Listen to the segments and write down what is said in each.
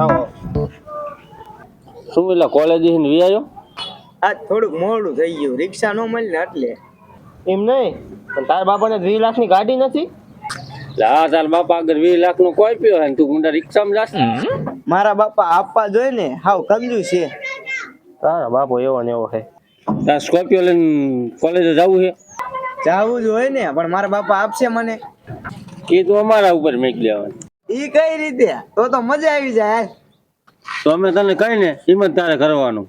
આવો શું એટલે કોલેજ થી વી આવ્યો? આજ થોડુંક મોડું થઈ ગયું, રિક્ષા નો મળી ને એટલે. એમ નહીં, પણ તારા બાપાને 2 લાખની ગાડી નથી? હા, તાર બાપા આગળ 20 લાખ નું કોઈ પીયો હે તું ગુંડા રિક્ષામાં જાસ? મારા બાપા આપવા જોઈએ ને, હાવ કંજૂસ છે. તારા બાપો એવો ને એવો છે. તાર સ્કોર્પિયો લઈને કોલેજે જવું છે? જાવું જ હોય ને, પણ મારા બાપા આપશે મને? એ તો અમારા ઉપર મેકી લેવાનું. ઈ કઈ રીતે? તો મજા આવી જાય. હાલ. તો અમે તને કઈ ને એમ જ તારે કરવાનું.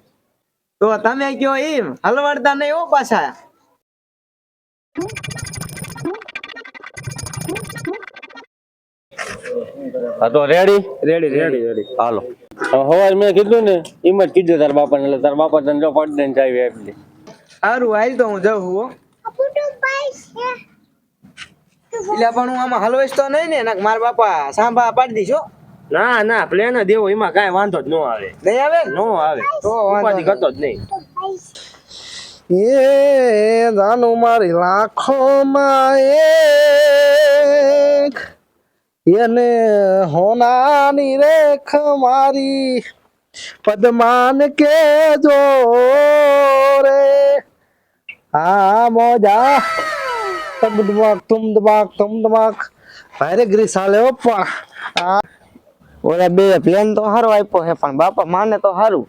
તો તમે કયો એમ, હલવાડતા નહીં હો પાછા. હા તો રેડી રેડી. હાલો. હવાર મેં કીધું ને એમ જ કીધું તારા બાપાને, એટલે તારા બાપા તને જો પાડી દઈને ચાવી આપી દે. સારું, હાલ તો હું જાઉં હો. એટલે પણ હું આમાં હલવાઈશ તો નહીં ને, મારા બાપા સાંભા પાડી દીશો. ના પ્લેન જ એવો, એમાં કાંઈ વાંધો જ ન આવે. નહીં આવે? નો આવે તો ઉપાધિ કરતો જ નહીં. એ જાનું મારી લાખોમાં એક, એને હોનાની રેખ મારી પદ્માન કે જો રે હા મોજા તમ દબાક ભારે ગ્રીસ હાલે ઓપા. ઓલા બે પ્લેન તો સારો આપ્યો છે, પણ બાપા માને તો સારું,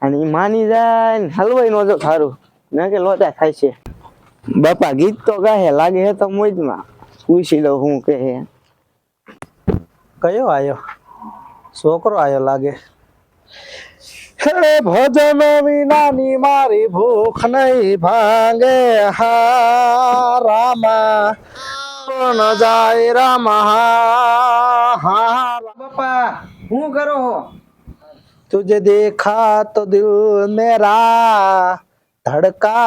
અને ઈ માની જાય ને હલવાઈ નો જો સારું, ના કે લોચા થાય છે. બાપા ગીત તો ગાહે, લાગે હે તો મોજમાં. પૂછી લો હું કે હે. કયો આયો છોકરો આયો લાગે. હે ભોજન વિનાની મારી ભૂખ નહીં ભાંગે, હા રામા કોણ જાય રામા હા. બાપા હું કરો હો? तुझे देखा तो दिल मेरा धड़का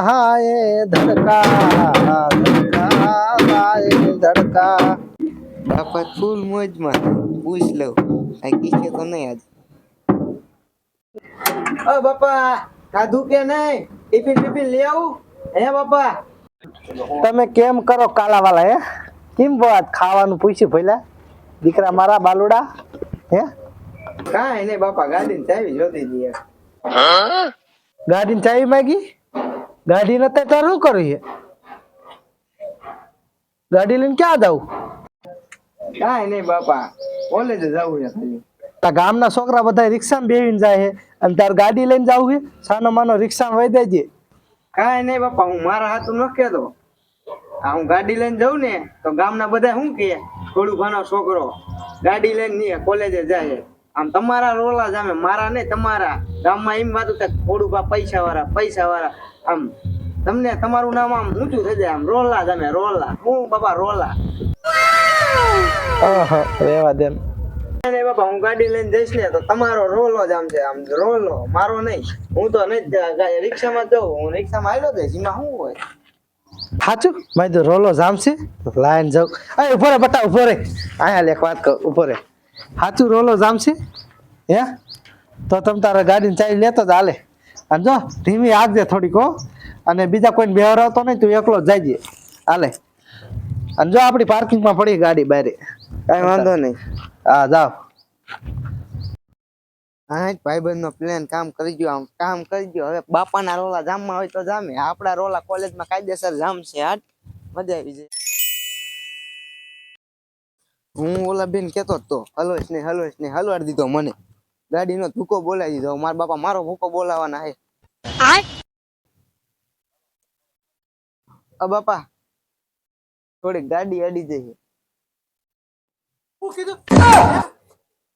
है धड़का. બાપા ફૂલ મોજમાં. પૂછ લો આ કીશે તો નહીં આજ. ઓ બાપા ખાધું કે નહીં? ટિફિન લઈ આવું હે બાપા? તમે કેમ કરો કાલા વાલા? હે કેમ વાત ખાવાનું પૂછ્યું પહેલા દીકરા મારા બાલુડા? હે કાંઈ નહીં બાપા, ગાડીની ચાવી જોતી હતી. ગાડીની ચાવી માંગી? ગાડી નથી તો શું કરું છે? ગાડી લઈને ક્યાં જાવ? કાંઈ નહીં બાપા, કોલેજ જવું છે ખાલી. તા ગામના છોકરા બધા રિક્ષામાં બેહીને જાય છે અને તાર ગાડી લઈને જાવ છે? સાનો માનો રિક્ષામાં વહી દેજે. કાંઈ નહીં બાપા, હું મારા હાથું ન કહેતો. હું ગાડી લઈને જાઉં ને તો ગામના બધા શું કહે, ખોડુભાનો છોકરો ગાડી લઈને કોલેજે જાય. આમ તમારા રોલા જામે, મારા નહીં તમારા. ગામમાં એમ વાતું થાય ખોડુભા પૈસા વાળા. આમ તમને તમારું નામ આમ ઊંચું થઈ જાય. આમ રોલા જામે, રોલા. હું બાપા રોલા. રેવા દે નહીં બાપા, હું ગાડી લઈને જઈશ ને તો તમારો રોલો જ આમ છે, આમ રોલો, મારો નહીં. હું તો નહીં રિક્ષામાં જાઉં, હું રિક્ષામાં આવ્યો જઈશ, એમાં શું હોય? સાચું મેં તો રોલો જામશે લાઈન જાઉં. અરે ઉભો રે બતા, ઉભો રે. અહીંયા એક વાત કહું, ઉભો રે. સાચું રોલો જામશે હે? તો તમે તારા ગાડીને ચાવી લેતો જ હાલે. અને જો ધીમી આગજે થોડીક હો, અને બીજા કોઈને બેહરાવતો નહીં, તું એકલો જ જાયજે હાલે. અને જો આપણી પાર્કિંગમાં પડી ગાડી બારે. કાંઈ વાંધો નહીં. હા જાઓ. હા ભાઈબંધ નો પ્લાન કામ કરી ગયો. આમ કામ કરી ગયો. હવે બાપાના રોલા જામમાં હોય તો જામે, આપણા રોલા કોલેજમાં કાયદેસર જામશે. હાટ મજા આવી જાય. હું ઓલા બેન કેતો તો હલવાઈશ ને હલવાડી દીધો મને. ગાડીનો ધૂકો બોલાવી દીધો. મારા બાપા મારો ભૂકો બોલાવાના હે. બાપા થોડીક ગાડી અડી જઈ. હું કીધું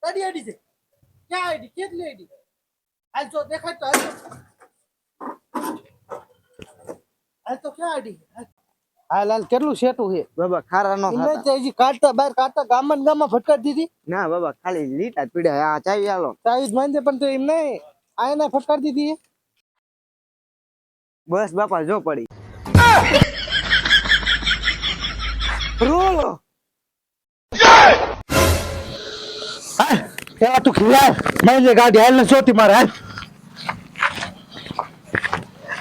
ગાડી આડી છે? ક્યાં આડી? કેટલી આડી? હાલ જો દેખાય તો હાલ તો ક્યાં આડી? હાલ હાલ કેટલું સેટું છે બાબા ખારા નો ખાતા. હજી કાઢતા બહાર કાઢતા ગામમાં ફટકારી દીધી? ના બાબા, ખાલી લીટા જ પીડ્યા. આ ચાવી આલો. ચાવી જ માંજે, પણ તો એમ નહીં આયના ફટકારી દીધી. બસ બાપા જો પડી. રોલો એવા તું ખીલાય માંજે ગાડી હાલ ને સોતી મારે હાલ.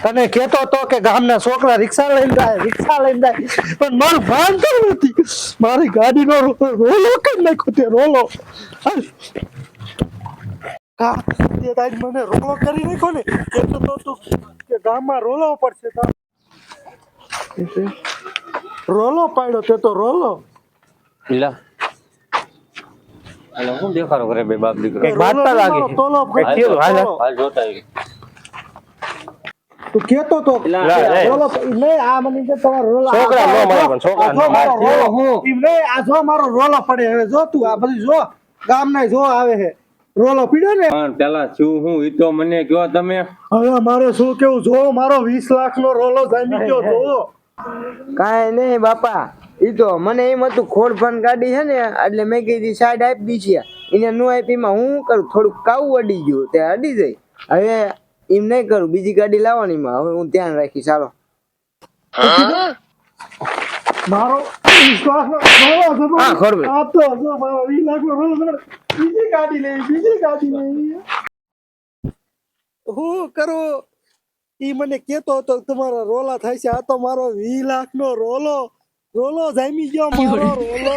તને કહેતો તો કે ગામના છોકરા રિક્ષા લઈને જાય પણ મારું ભાન તો નથી. મારી ગાડીનો રોલો કરી નાખ્યો તે રોલો. હાલ. હા તે તાજ મને રોલો કરી નાખ્યો ને કહેતો તો તું કે ગામમાં રોલો પડશે તાર. રોલો પાડ્યો તે તો રોલો. લા અલા હું દેખાડો કરે બે બાપ દીકરો કઈક વાર્તા લાગે છે. હાલ જોતા આવી. તું કેતો તો લા, લા. રોલો નહીં આ મને કે તમારો રોલો છોકરા નો મળે પણ છોકરા આ જો મારો નો રોલો એમ નહીં આ જો મારો રોલો પડે હવે જો તું આ બધું જો ગામના જો આવે છે રોલો પીડ્યો ને પણ પેલા શું હું ઈ તો મને કયો તમે. હવે મારે શું કેવું જો મારો 20 લાખનો રોલો જામી ગયો જો. કાંઈ નહીં બાપા ઈ તો મને એમ હતું ખોડફાન ગાડી છે ને એટલે મેં કીધી સાઈડ આપી દીધી એને નો આપીમાં હું શું કરું થોડુંક કાવું અડી ગયું તે અડી જાય હવે એમ નહીં કરું બીજી ગાડી લાવવાનીમાં હવે હું ધ્યાન રાખીશ ચાલો મારો 20 લાખનો રોલો જમા હા, ખોડભાઈ. આ તો જો મારો 20 લાખનો રોલો જમા બીજી ગાડી લઈ હું કરું ઈ મને કેતો હતો તમારા રોલા થાય છે આ તો મારો 20 લાખનો રોલો જામી ગયો મારો રોલો